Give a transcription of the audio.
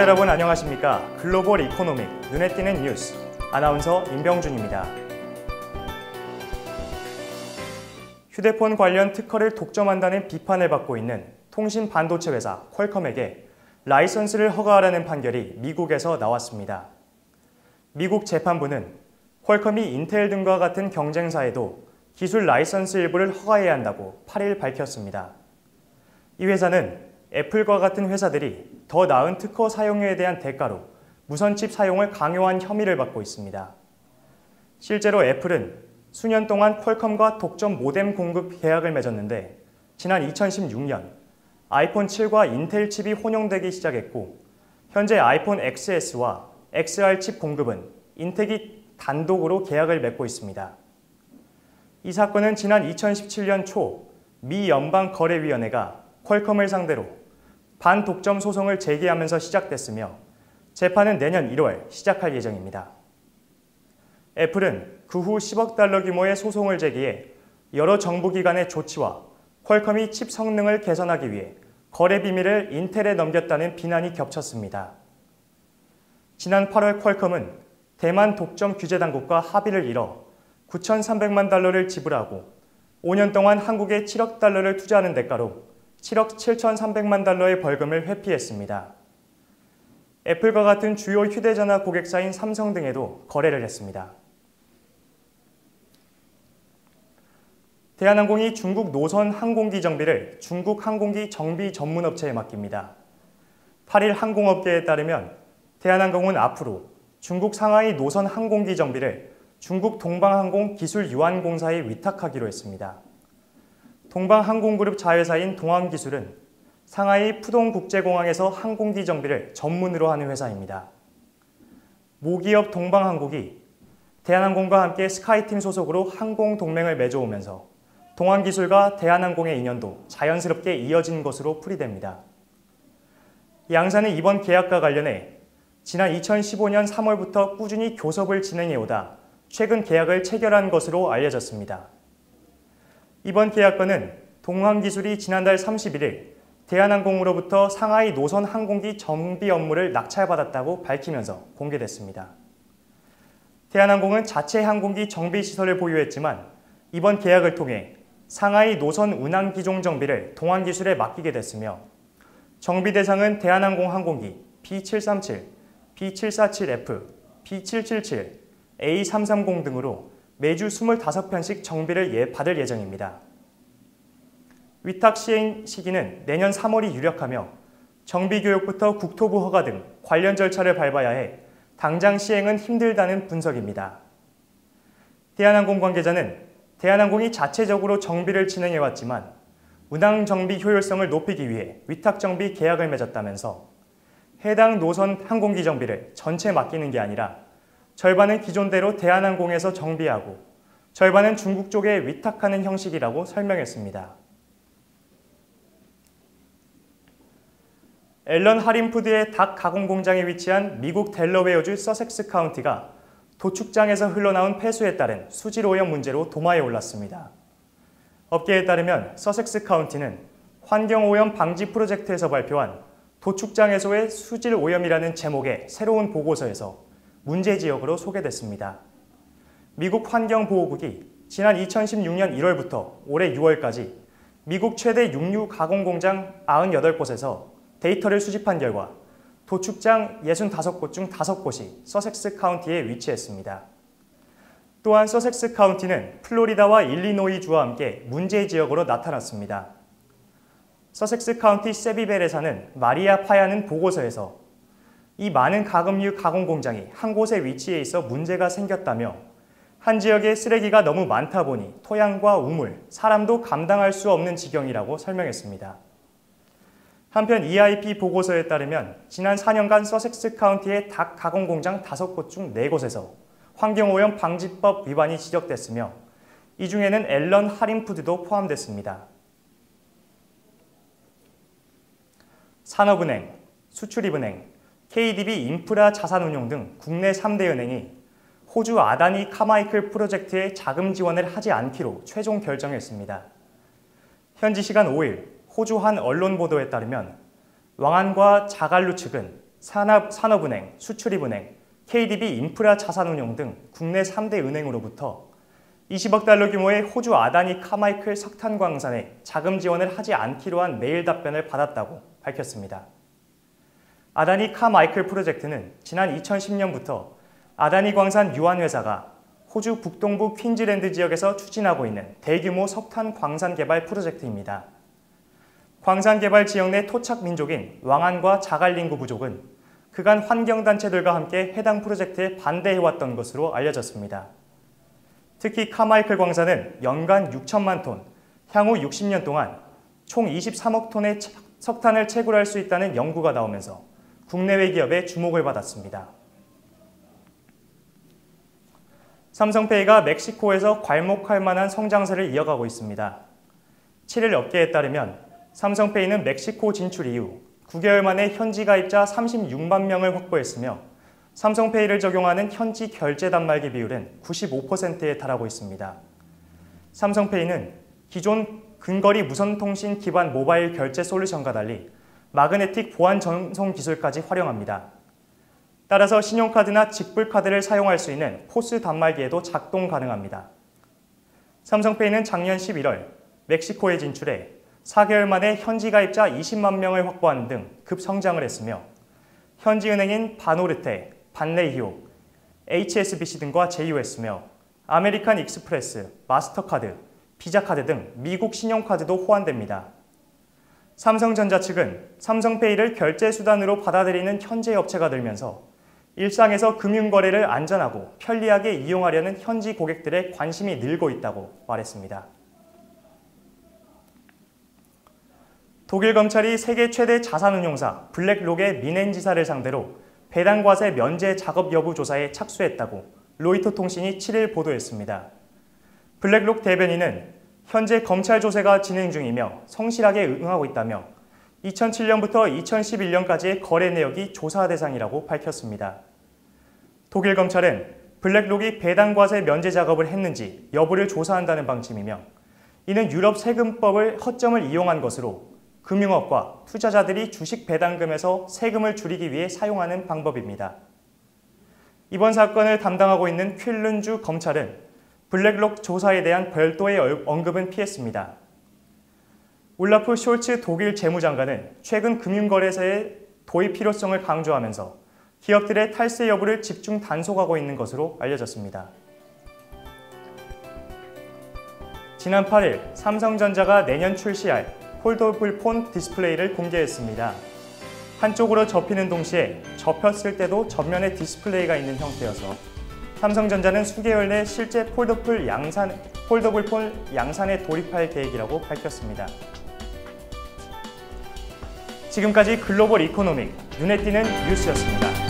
여러분 안녕하십니까? 글로벌 이코노믹 눈에 띄는 뉴스 아나운서 임병준입니다. 휴대폰 관련 특허를 독점한다는 비판을 받고 있는 통신 반도체 회사 퀄컴에게 라이선스를 허가하라는 판결이 미국에서 나왔습니다. 미국 재판부는 퀄컴이 인텔 등과 같은 경쟁사에도 기술 라이선스 일부를 허가해야 한다고 8일 밝혔습니다. 이 회사는 애플과 같은 회사들이 더 나은 특허 사용료에 대한 대가로 무선칩 사용을 강요한 혐의를 받고 있습니다. 실제로 애플은 수년 동안 퀄컴과 독점 모뎀 공급 계약을 맺었는데 지난 2016년 아이폰 7과 인텔 칩이 혼용되기 시작했고 현재 아이폰 XS와 XR 칩 공급은 인텔이 단독으로 계약을 맺고 있습니다. 이 사건은 지난 2017년 초 미 연방거래위원회가 퀄컴을 상대로 반독점 소송을 제기하면서 시작됐으며 재판은 내년 1월 시작할 예정입니다. 애플은 그 후 10억 달러 규모의 소송을 제기해 여러 정부기관의 조치와 퀄컴이 칩 성능을 개선하기 위해 거래 비밀을 인텔에 넘겼다는 비난이 겹쳤습니다. 지난 8월 퀄컴은 대만 독점 규제 당국과 합의를 이뤄 9,300만 달러를 지불하고 5년 동안 한국에 7억 달러를 투자하는 대가로 7억 7,300만 달러의 벌금을 회피했습니다. 애플과 같은 주요 휴대전화 고객사인 삼성 등에도 거래를 했습니다. 대한항공이 중국 노선 항공기 정비를 중국 항공기 정비 전문업체에 맡깁니다. 8일 항공업계에 따르면 대한항공은 앞으로 중국 상하이 노선 항공기 정비를 중국 동방항공 기술유한공사에 위탁하기로 했습니다. 동방항공그룹 자회사인 동항기술은 상하이 푸동국제공항에서 항공기 정비를 전문으로 하는 회사입니다. 모기업 동방항공이 대한항공과 함께 스카이팀 소속으로 항공동맹을 맺어오면서 동항기술과 대한항공의 인연도 자연스럽게 이어진 것으로 풀이됩니다. 양사는 이번 계약과 관련해 지난 2015년 3월부터 꾸준히 교섭을 진행해오다 최근 계약을 체결한 것으로 알려졌습니다. 이번 계약건은 동항기술이 지난달 31일 대한항공으로부터 상하이 노선 항공기 정비 업무를 낙찰받았다고 밝히면서 공개됐습니다. 대한항공은 자체 항공기 정비 시설을 보유했지만 이번 계약을 통해 상하이 노선 운항 기종 정비를 동항기술에 맡기게 됐으며 정비 대상은 대한항공 항공기 B737, B747F, B777, A330 등으로 매주 25편씩 정비를 받을 예정입니다. 위탁 시행 시기는 내년 3월이 유력하며 정비 교육부터 국토부 허가 등 관련 절차를 밟아야 해 당장 시행은 힘들다는 분석입니다. 대한항공 관계자는 대한항공이 자체적으로 정비를 진행해왔지만 운항 정비 효율성을 높이기 위해 위탁 정비 계약을 맺었다면서 해당 노선 항공기 정비를 전체 맡기는 게 아니라 절반은 기존대로 대한항공에서 정비하고 절반은 중국 쪽에 위탁하는 형식이라고 설명했습니다. 앨런 하림푸드의 닭 가공 공장에 위치한 미국 델러웨어주 서섹스 카운티가 도축장에서 흘러나온 폐수에 따른 수질 오염 문제로 도마에 올랐습니다. 업계에 따르면 서섹스 카운티는 환경오염 방지 프로젝트에서 발표한 도축장에서의 수질 오염이라는 제목의 새로운 보고서에서 문제 지역으로 소개됐습니다. 미국 환경보호국이 지난 2016년 1월부터 올해 6월까지 미국 최대 육류 가공 공장 98곳에서 데이터를 수집한 결과 도축장 65곳 중 5곳이 서섹스 카운티에 위치했습니다. 또한 서섹스 카운티는 플로리다와 일리노이주와 함께 문제 지역으로 나타났습니다. 서섹스 카운티 세비벨에 사는 마리아 파야는 보고서에서 이 많은 가금류 가공 공장이 한 곳에 위치해 있어 문제가 생겼다며 한 지역에 쓰레기가 너무 많다 보니 토양과 우물, 사람도 감당할 수 없는 지경이라고 설명했습니다. 한편 EIP 보고서에 따르면 지난 4년간 서섹스 카운티의 닭 가공 공장 5곳 중 4곳에서 환경오염 방지법 위반이 지적됐으며 이 중에는 앨런 하림푸드도 포함됐습니다. 산업은행, 수출입은행, KDB 인프라 자산운용 등 국내 3대 은행이 호주 아다니 카마이클 프로젝트에 자금 지원을 하지 않기로 최종 결정했습니다. 현지 시간 5일 호주 한 언론 보도에 따르면 왕안과 자갈루 측은 산업은행, 수출입은행, KDB 인프라 자산운용 등 국내 3대 은행으로부터 20억 달러 규모의 호주 아다니 카마이클 석탄 광산에 자금 지원을 하지 않기로 한 메일 답변을 받았다고 밝혔습니다. 아다니 카마이클 프로젝트는 지난 2010년부터 아다니 광산 유한회사가 호주 북동부 퀸즐랜드 지역에서 추진하고 있는 대규모 석탄 광산 개발 프로젝트입니다. 광산 개발 지역 내 토착 민족인 왕안과 자갈링구 부족은 그간 환경단체들과 함께 해당 프로젝트에 반대해왔던 것으로 알려졌습니다. 특히 카마이클 광산은 연간 6천만 톤, 향후 60년 동안 총 23억 톤의 석탄을 채굴할 수 있다는 연구가 나오면서 국내외 기업의 주목을 받았습니다. 삼성페이가 멕시코에서 괄목할 만한 성장세를 이어가고 있습니다. 7일 업계에 따르면 삼성페이는 멕시코 진출 이후 9개월 만에 현지 가입자 36만 명을 확보했으며 삼성페이를 적용하는 현지 결제 단말기 비율은 95%에 달하고 있습니다. 삼성페이는 기존 근거리 무선통신 기반 모바일 결제 솔루션과 달리 마그네틱 보안 전송 기술까지 활용합니다. 따라서 신용카드나 직불카드를 사용할 수 있는 포스 단말기에도 작동 가능합니다. 삼성페이는 작년 11월 멕시코에 진출해 4개월 만에 현지 가입자 20만 명을 확보하는 등 급성장을 했으며 현지 은행인 바노르테, 반레이오, HSBC 등과 제휴했으며 아메리칸 익스프레스, 마스터카드, 비자카드 등 미국 신용카드도 호환됩니다. 삼성전자 측은 삼성페이를 결제 수단으로 받아들이는 현지 업체가 늘면서 일상에서 금융거래를 안전하고 편리하게 이용하려는 현지 고객들의 관심이 늘고 있다고 말했습니다. 독일 검찰이 세계 최대 자산운용사 블랙록의 미넨 지사를 상대로 배당과세 면제 작업 여부 조사에 착수했다고 로이터 통신이 7일 보도했습니다. 블랙록 대변인은 현재 검찰 조사가 진행 중이며 성실하게 응하고 있다며 2007년부터 2011년까지의 거래 내역이 조사 대상이라고 밝혔습니다. 독일 검찰은 블랙록이 배당과세 면제 작업을 했는지 여부를 조사한다는 방침이며 이는 유럽 세금법을 허점을 이용한 것으로 금융업과 투자자들이 주식 배당금에서 세금을 줄이기 위해 사용하는 방법입니다. 이번 사건을 담당하고 있는 퀼른주 검찰은 블랙록 조사에 대한 별도의 언급은 피했습니다. 울라프 숄츠 독일 재무장관은 최근 금융거래세의 도입 필요성을 강조하면서 기업들의 탈세 여부를 집중 단속하고 있는 것으로 알려졌습니다. 지난 8일 삼성전자가 내년 출시할 폴더블 폰 디스플레이를 공개했습니다. 한쪽으로 접히는 동시에 접혔을 때도 전면에 디스플레이가 있는 형태여서 삼성전자는 수개월 내 실제 폴더블 폰 양산에 돌입할 계획이라고 밝혔습니다. 지금까지 글로벌 이코노믹 눈에 띄는 뉴스였습니다.